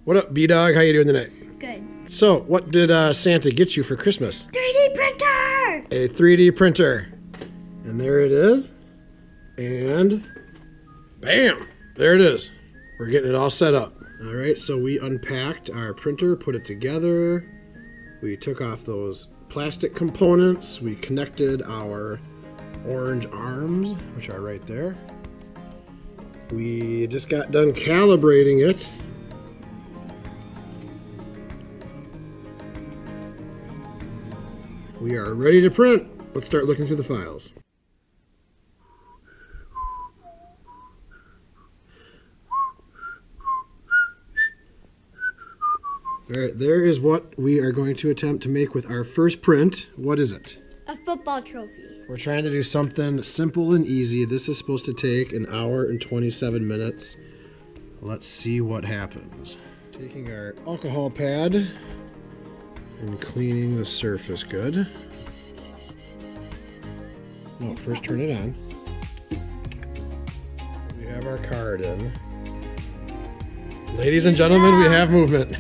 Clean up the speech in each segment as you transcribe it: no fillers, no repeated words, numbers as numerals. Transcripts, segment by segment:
What up, B-Dogg? How you doing tonight? Good. So, what did Santa get you for Christmas? 3D printer! A 3D printer. And there it is. And bam! There it is. We're getting it all set up. All right, so we unpacked our printer, put it together. We took off those plastic components. We connected our orange arms, which are right there. We just got done calibrating it. We are ready to print. Let's start looking through the files. All right, there is what we are going to attempt to make with our first print. What is it? A football trophy. We're trying to do something simple and easy. This is supposed to take 1 hour and 27 minutes. Let's see what happens. Taking our alcohol pad and cleaning the surface good. No, first turn it on. We have our card in. Ladies and gentlemen, we have movement.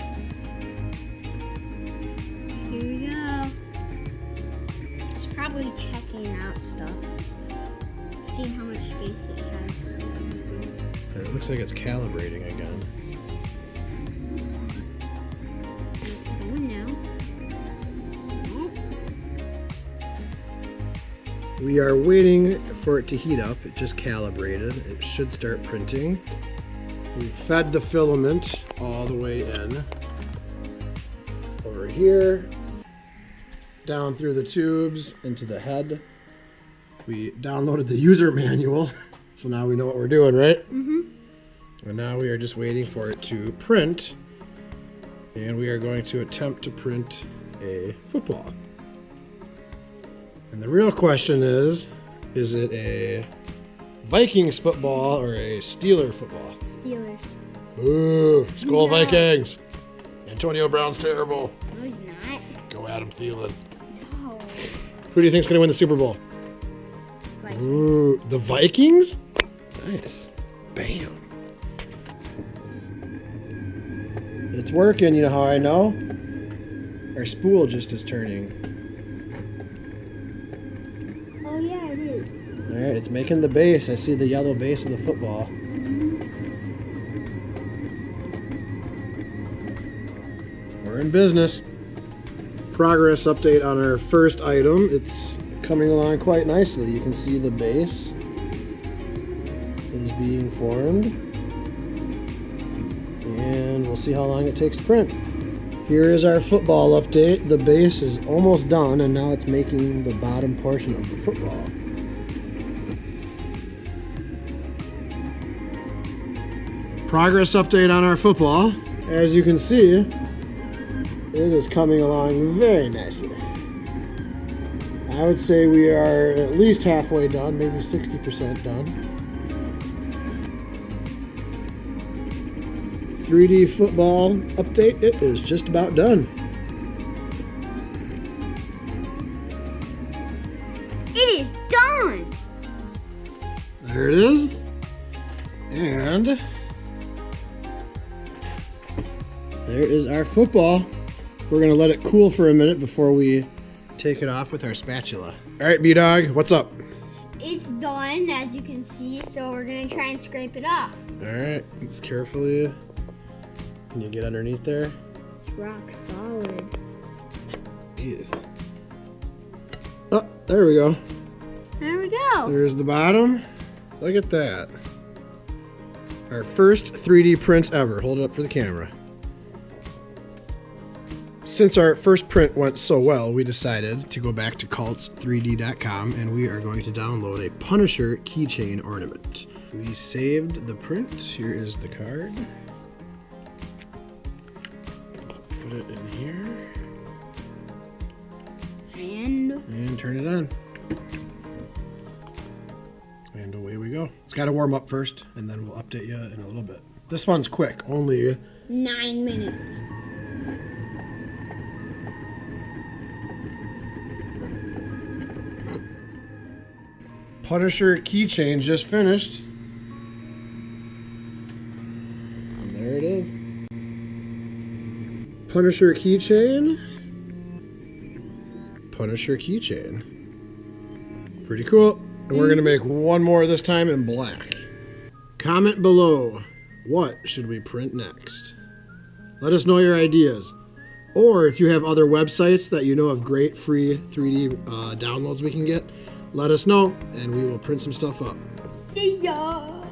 Here we go. It's probably checking out stuff. Seeing how much space it has. It looks like it's calibrating again. Going now. We are waiting for it to heat up. It just calibrated. It should start printing. We fed the filament all the way in. Over here, down through the tubes, into the head. We downloaded the user manual, so now we know what we're doing, right? Mm-hmm. And now we are just waiting for it to print, and we are going to attempt to print a football. And the real question is it a Vikings football or a Steeler football? Steelers. Ooh, Skull No. Vikings. Antonio Brown's terrible. No, he's not. Go Adam Thielen. No. Who do you think's going to win the Super Bowl? Like, Ooh, the Vikings? Nice. Bam. It's working, you know how I know? Our spool just is turning. oh yeah, it is. All right, it's making the base. I see the yellow base of the football. We're in business. Progress update on our first item. It's coming along quite nicely. You can see the base is being formed. And we'll see how long it takes to print. Here is our football update. The base is almost done, and now it's making the bottom portion of the football. Progress update on our football. As you can see, it is coming along very nicely. I would say we are at least halfway done, maybe 60% done. 3D football update, it is just about done. It is done! There it is. And there is our football. We're gonna let it cool for a minute before we take it off with our spatula. All right, B-Dogg, what's up? It's done, as you can see, so we're gonna try and scrape it off. All right, let's carefully. Can you get underneath there? It's rock solid. Yes. Oh, there we go. There we go. There's the bottom. Look at that. Our first 3D print ever. Hold it up for the camera. Since our first print went so well, we decided to go back to cults3d.com and we are going to download a Punisher keychain ornament. We saved the print. Here is the card. Put it in here. And turn it on. And away we go. It's got to warm up first, and then we'll update you in a little bit. This one's quick, only 9 minutes. Punisher keychain just finished. And there it is. Punisher keychain. Punisher keychain. Pretty cool. And we're going to make one more this time in black. Comment below, what should we print next? Let us know your ideas. Or if you have other websites that you know of great free 3D downloads we can get, let us know and we will print some stuff up. See ya!